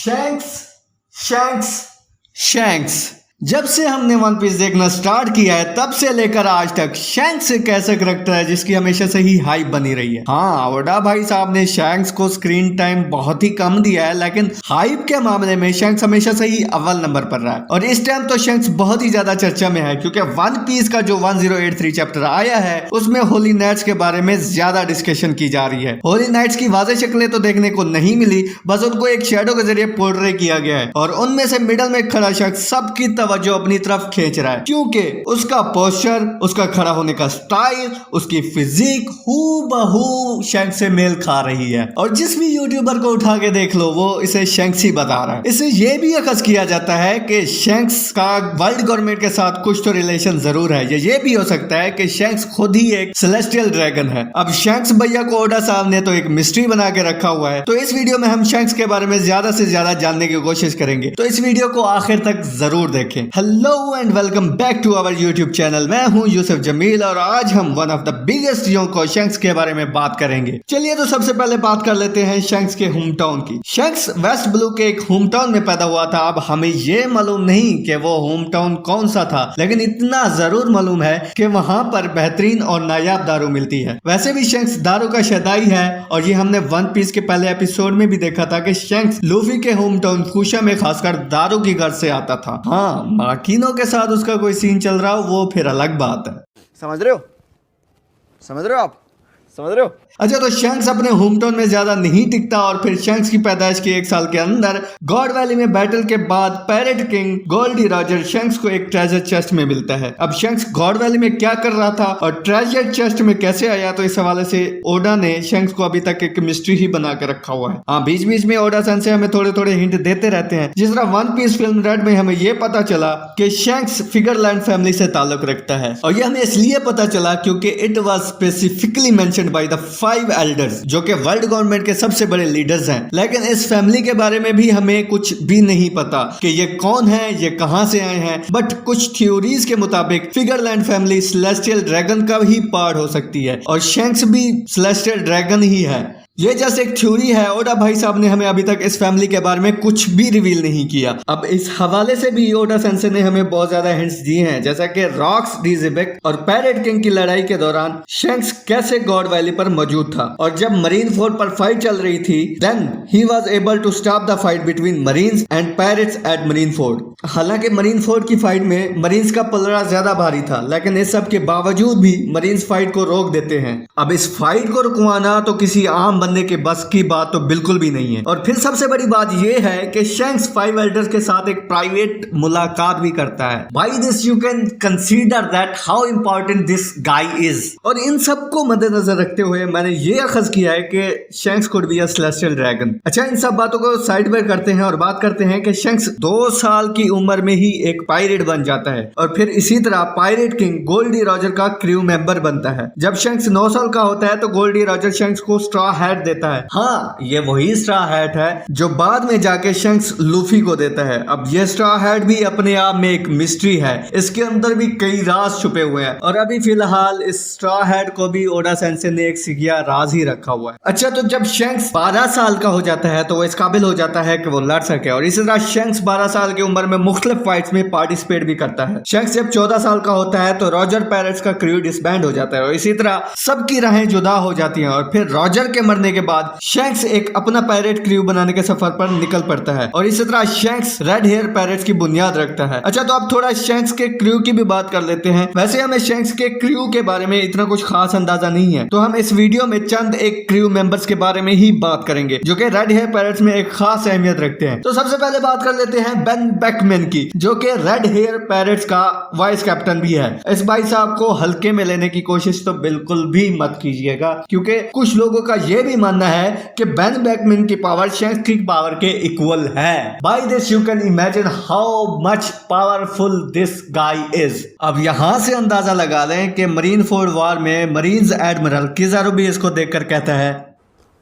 Shanks जब से हमने वन पीस देखना स्टार्ट किया है तब से लेकर आज तक शैंक्स एक ऐसा करैक्टर है जिसकी हमेशा से ही हाइप बनी रही है। हाँ, ओडा भाई साहब ने शैंक्स को स्क्रीन टाइम बहुत ही कम दिया है, लेकिन हाइप के मामले में शैंक्स हमेशा से ही अव्वल नंबर पर रहा है। और इस टाइम तो शैंक्स बहुत ही ज्यादा चर्चा में है क्योंकि वन पीस का जो 1083 चैप्टर आया है उसमें होली नाइट्स के बारे में ज्यादा डिस्कशन की जा रही है। होली नाइट्स की वाज़ेह शक्लें तो देखने को नहीं मिली, बस उनको एक शेडो के जरिए पोर्ट्रे किया गया है और उनमें से मिडल में खड़ा शख्स सबकी तवज्जो अपनी तरफ खींच रहा है क्योंकि उसका पोस्चर, उसका खड़ा होने का स्टाइल, उसकी फिजिक हूबहू शैंक्स से मेल खा रही है। और जिस भी यूट्यूबर को उठा के देख लो वो इसे शैंक्स ही बता रहा है। इसे ये भी अखज़ किया जाता है कि शैंक्स का वर्ल्ड गवर्नमेंट के साथ कुछ तो रिलेशन जरूर है। ये भी हो सकता है कि शैंक्स खुद ही एक सेलेस्टियल ड्रैगन है। अब शैंक्स भैया को ओडा साहब ने तो एक मिस्ट्री बना के रखा हुआ है, तो इस वीडियो में हम शैंक्स के बारे में ज्यादा से ज्यादा जानने की कोशिश करेंगे, तो इस वीडियो को आखिर तक जरूर देखें। Hello and welcome back to our YouTube channel. मैं हूं यूसुफ जमील और आज हम one of the biggest Yonko Shanks के बारे में बात करेंगे। चलिए तो सबसे पहले बात कर लेते हैं शैंक्स के होम टाउन की। शैंक्स वेस्ट ब्लू के एक होम टाउन में पैदा हुआ था। अब हमें ये मालूम नहीं कि वो होम टाउन कौन सा था, लेकिन इतना जरूर मालूम है कि वहां पर बेहतरीन और नायाब दारू मिलती है। वैसे भी शैंक्स दारू का शदाई है और ये हमने वन पीस के पहले एपिसोड में भी देखा था कि शैंक्स लूफी के होम टाउन फूशा में खासकर दारू की घर से आता था। हाँ, मार्टिनो के साथ उसका कोई सीन चल रहा हो वो फिर अलग बात है। समझ रहे हो आप समझ रहे हो। अच्छा, तो शैंक्स अपने होम टाउन में ज्यादा नहीं टिकता और फिर शैंक्स की पैदाइश के 1 साल के अंदर गॉड वैली में बैटल के बाद pirate king Gol D Roger Shanks को एक ट्रेजर चेस्ट में मिलता है। अब शैंक्स गॉड वैली में क्या कर रहा था और ट्रेजर चेस्ट में कैसे आया, तो इस हवाले से ओडा ने शैंक्स को अभी तक एक मिस्ट्री ही बना के रखा हुआ है। हाँ, बीच बीच में ओडा सन से हमें थोड़े थोड़े हिंट देते रहते हैं। जिस तरह वन पीस फिल्म रेड में हमें यह पता चला कि शैंक्स फिगरलैंड फैमिली से ताल्लुक रखता है, और यह हमें इसलिए पता चला क्योंकि it was specifically mentioned by the 5 elders जो कि वर्ल्ड गवर्नमेंट के सबसे बड़े लीडर्स हैं। लेकिन इस फैमिली के बारे में भी हमें कुछ भी नहीं पता कि ये कौन है, ये कहां से आए हैं। बट कुछ थ्योरीज के मुताबिक फिगरलैंड फैमिली सेलेस्टियल ड्रैगन का ही पार्ट हो सकती है और शैंक्स भी सेलेस्टियल ड्रैगन ही है। ये जैसे एक थ्योरी है। ओडा भाई साहब ने हमें अभी तक इस फैमिली के बारे में कुछ भी रिवील नहीं किया। अब इस हवाले से भी ओडा सेंसे ने हमें बहुत ज्यादा हिंट्स दिए हैं, जैसा कि रॉक्स डिजिबिक और पैरेट किंग की लड़ाई के दौरान शैंक्स कैसे गॉड वैली पर मौजूद था, और जब मरीन फोर्ट पर फाइट चल रही थी then he was able to stop the fight between marines and pirates at Marine Fort. हालांकि मरीन फोर्ट की फाइट में मरीन्स का पलड़ा ज्यादा भारी था, लेकिन इस सब के बावजूद भी मरीन्स फाइट को रोक देते हैं। अब इस फाइट को रुकवाना तो किसी आम बंदे के बस की बात तो बिल्कुल भी नहीं है। और फिर सबसे बड़ी बात यह है कि शैंक्स 5 एल्डर्स के साथ एक प्राइवेट मुलाकात भी करता है। By this you can consider that how important this guy is. और इन सब को मद्देनजर रखते हुए मैंने ये अखज़ किया है कि shanks could be a celestial dragon. अच्छा, इन सब बातों को साइड में करते हैं और बात करते हैं कि शैंक्स 2 साल की उम्र में ही एक पायरेट बन जाता है और फिर इसी तरह पायरेट किंग गोल्डी रॉजर का क्रू मेंबर बनता है। जब शैंक्स 9 साल का होता है तो गोल्डी रॉजर शैंक्स को स्ट्रॉ हैट देता है। हाँ, ये वही स्ट्रॉ हैट है जो बाद में जाके शैंक्स लूफी को देता है। अब ये स्ट्रॉ हैट भी अपने आप में एक मिस्ट्री है, इसके अंदर भी कई राज छुपे हुए हैं और अभी फिलहाल इस स्ट्रॉ हैट को भी ओडा सेंसे ने एक सिगिया राज ही रखा हुआ है। अच्छा, तो जब शैंक्स 12 साल का हो जाता है तो वो इस काबिल हो जाता है कि वो लड़ सके, और इसी तरह शैंक्स 12 साल की उम्र में मुख्तलिफ फाइट्स में पार्टिसिपेट भी करता है। शैंक्स जब 14 साल का होता है तो रॉजर पैरेट्स का क्रू डिसबैंड हो जाता है और इसी तरह सबकी राहें जुदा हो जाती हैं, और फिर रॉजर के मरने के बाद शैंक्स एक अपना पैरेट क्रू बनाने के सफर पर निकल पड़ता है और इसी तरह शैंक्स रेड हेयर पैरेट्स की बुनियाद रखता है। अच्छा, तो अब थोड़ा शैंक्स के क्रू की भी बात कर लेते हैं। वैसे हमें शैंक्स के क्रू के बारे में इतना कुछ खास अंदाजा नहीं है, तो हम इस वीडियो में चंद एक क्रू मेंबर्स के बारे में ही बात करेंगे जो कि रेड हेयर पैरेट्स में एक खास अहमियत रखते हैं। तो सबसे पहले बात कर लेते हैं बेन बेकमैन की, जो कि रेड हेयर पैरेट्स का वाइस कैप्टन भी है। इस भाई साहब को हल्के में लेने की कोशिश तो बिल्कुल भी मत कीजिएगा, क्योंकि कुछ लोगों का यह भी मानना है कि बेन बेकमैन की पावर शैंक्स की पावर के इक्वल है। By this you can imagine how much powerful this guy is. अब यहां से अंदाजा लगा लें कि मरीन फोर्ट वॉर में मरीन्स एडमिरल किजारू भी इसको देखकर कहता है,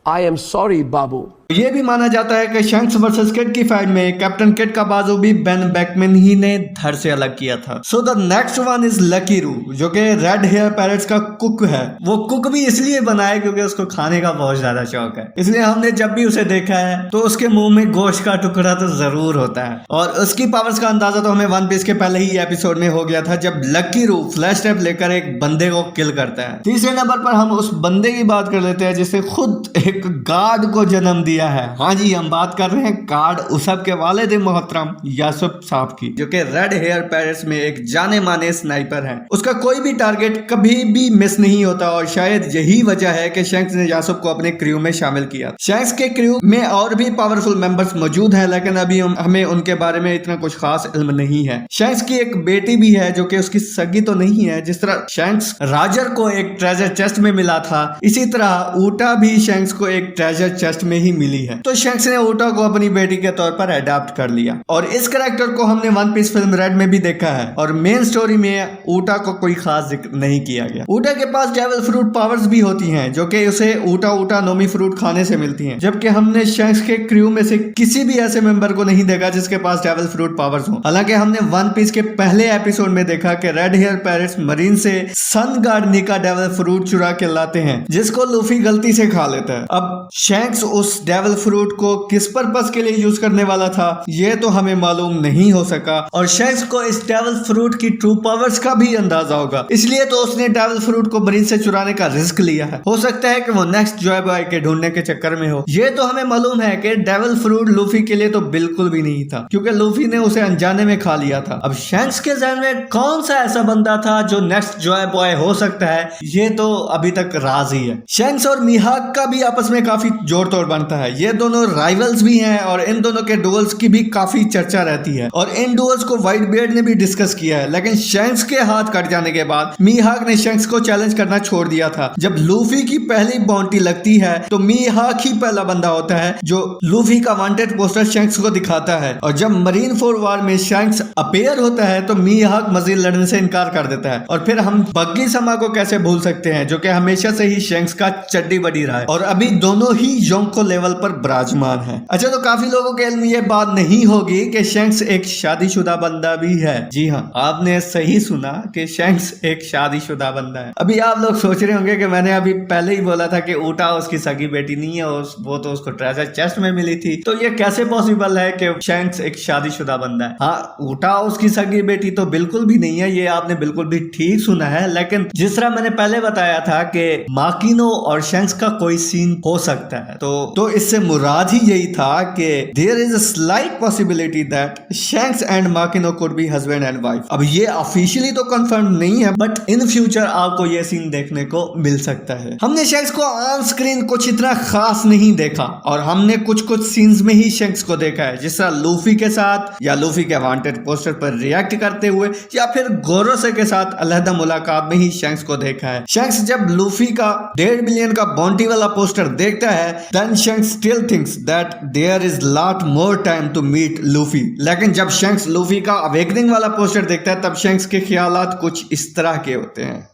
I am sorry, बाबू। ये भी माना जाता है कि शैंक्स वर्सेस किड की फाइट में कैप्टन किड का बाजू भी बेन बेकमैन ही ने धड़ से अलग किया था। So the next one is lucky रू, जो कि रेड हेयर पैरेट्स का कुक है। वो कुक भी इसलिए बना है क्योंकि उसको खाने का बहुत ज्यादा शौक है, इसलिए हमने जब भी उसे देखा है तो उसके मुंह में गोश्त का टुकड़ा तो जरूर होता है। और उसकी पावर्स का अंदाजा तो हमें वन पीस के पहले ही एपिसोड में हो गया था, जब लकी रू फ्लैश टैप लेकर एक बंदे को किल करता है। तीसरे नंबर पर हम उस बंदे की बात कर लेते हैं जिसने खुद एक गार्ड को जन्म दिया है। हाँ जी, हम बात कर रहे हैं गार्ड उसब के वालिद मोहतरम यासुब साहब की, जो कि रेड हेयर पैरेट्स में एक जाने माने स्नाइपर है। उसका कोई भी टारगेट कभी भी मिस नहीं होता और शायद यही वजह है कि शैंक्स ने यासुब को अपने क्रू में शामिल किया। शैंक्स के क्रू में और भी पावरफुल मेंबर्स मौजूद हैं, लेकिन अभी हमें उनके बारे में इतना कुछ खास इल्म नहीं है। शैंक्स की एक बेटी भी है जो कि उसकी सगी तो नहीं है। जिस तरह शैंक्स राजर को एक ट्रेजर चेस्ट में मिला था, इसी तरह ऊटा भी शैंक्स को एक ट्रेजर चेस्ट में ही मिली है। तो शैंक्स ने ऊटा को अपनी बेटी के तौर पर अडॉप्ट कर लिया और इस कैरेक्टर को हमने वन पीस फिल्म रेड में भी देखा है और मेन स्टोरी में ऊटा को कोई खास जिक्र नहीं किया गया। ऊटा के पास डेविल फ्रूट पावर्स भी होती हैं, जो कि उसे ऊटा ऊटा नोमी फ्रूट खाने से मिलती हैं, जबकि हमने शैंक्स के क्रू में से किसी भी ऐसे मेंबर को नहीं देखा जिसके पास डेविल फ्रूट पावर्स हो। हालांकि हमने वन पीस के पहले एपिसोड में देखा कि रेड हेयर पैरेट्स मरीन से सन गार्ड निका डेविल फ्रूट चुरा के लाते हैं, जिसको लूफी गलती से खा लेता है। अब शैंक्स उस डेविल फ्रूट को किस पर्पस के लिए यूज करने वाला था ये तो हमें मालूम नहीं हो सका और शैंक्स को इस डेविल फ्रूट की ट्रू पावर्स का भी अंदाजा होगा, इसलिए तो उसने डेविल फ्रूट को मरीन से चुराने का रिस्क लिया है। हो सकता है कि वो नेक्स्ट जॉय बॉय के ढूंढने के चक्कर में हो। ये तो हमें मालूम है कि डेविल फ्रूट लूफी के लिए तो बिल्कुल भी नहीं था, क्योंकि लूफी ने उसे अनजाने में खा लिया था। अब शैंक्स के ज़हन में कौन सा ऐसा बंदा था जो नेक्स्ट जॉय बॉय हो सकता है, ये तो अभी तक राज ही है। शैंक्स और मीहाक का भी आपस में काफी जोड़ तोड़ बनता है। ये दोनों राइवल्स भी हैं और इन दोनों के डुअल्स की भी काफी चर्चा रहती है और इन डुअल्स को व्हाइट बियर्ड ने भी डिस्कस किया है। लेकिन शैंक्स के हाथ कट जाने के बाद मीहाक ने शैंक्स को चैलेंज करना छोड़ दिया था। जब लूफी की पहली बाउंटी लगती है तो मीहाक ही पहला बंदा होता है जो लूफी का वांटेड पोस्टर शैंक्स को दिखाता है और जब मरीन फोर वार में शैंक्स अपेयर होता है तो मीहाक मजीद लड़ने से इनकार कर देता है। और फिर हम बग्गी समा को कैसे भूल सकते हैं, जो कि हमेशा से ही शैंक्स का चड्डी बड़ी रहा है और अभी दोनों ही योंको लेवल पर विराजमान है। अच्छा, तो काफी लोगों के इल्म ये बात नहीं होगी कि शैंक्स एक शादीशुदा बंदा भी है। जी हाँ, आपने सही सुना कि शैंक्स एक शादीशुदा बंदा है। अभी आप लोग सोच रहे होंगे कि मैंने अभी पहले ही बोला था कि ऊटा उसकी सगी बेटी नहीं है, वो तो उसको ट्रेजर चेस्ट में मिली थी, तो ये कैसे पॉसिबल है कि शैंक्स एक शादीशुदा बंदा है। हाँ, ऊटा उसकी सगी बेटी तो बिल्कुल भी नहीं है, ये आपने बिल्कुल भी ठीक सुना है। लेकिन जिस तरह मैंने पहले बताया था कि माकिनो और शैंक्स का कोई सीन हो सकता है, तो इससे मुराद ही यही था कि there is a slight possibility that Shanks and Makino could be husband and wife. अब ये ऑफिशियली तो कंफर्म नहीं है, बट इन फ्यूचर आपको ये सीन देखने को मिल सकता है। हमने शैंक्स को ऑन स्क्रीन कुछ इतना खास नहीं देखा और हमने कुछ सीन्स में ही शैंक्स को देखा है, जिस तरह लूफी के साथ या लूफी के वांटेड पोस्टर पर रिएक्ट करते हुए या फिर गोरोसे के साथ अलहदा मुलाकात में ही शैंक्स को देखा है। शैंक्स जब लूफी का 1.5 बिलियन का बाउंटी वाला पोस्टर देखता है, then Shanks still thinks that there is lot more time to meet Luffy. लेकिन जब शैंक्स लूफी का अवेकनिंग वाला पोस्टर देखता है तब शैंक्स के ख्यालात कुछ इस तरह के होते हैं।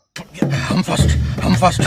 हम फर्स्ट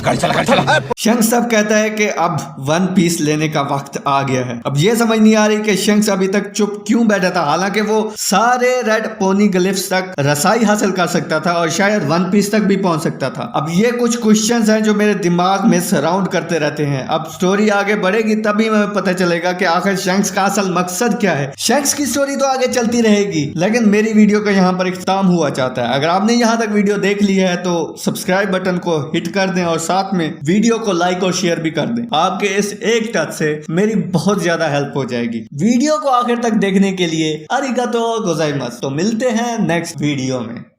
गाड़ी चला। शैंक्स सब कहता है कि अब वन पीस लेने का वक्त आ गया है। अब ये समझ नहीं आ रही कि शैंक्स अभी तक चुप क्यों बैठा था, हालांकि वो सारे रेड पोनी ग्लिफ्स तक रसाई हासिल कर सकता था और शायद वन पीस तक भी पहुंच सकता था। अब ये कुछ क्वेश्चंस हैं जो मेरे दिमाग में सराउंड करते रहते हैं। अब स्टोरी आगे बढ़ेगी तभी हमें पता चलेगा कि आखिर शैंक्स का असल मकसद क्या है। शैंक्स की स्टोरी तो आगे चलती रहेगी, लेकिन मेरी वीडियो का यहाँ पर इख्तिताम हुआ चाहता है। अगर आपने यहाँ तक वीडियो देख ली है तो सब्सक्राइब बटन को हिट कर दें और साथ में वीडियो को लाइक और शेयर भी कर दें। आपके इस एक टच से मेरी बहुत ज्यादा हेल्प हो जाएगी। वीडियो को आखिर तक देखने के लिए अरिगातो गोजाइमास। तो मिलते हैं नेक्स्ट वीडियो में।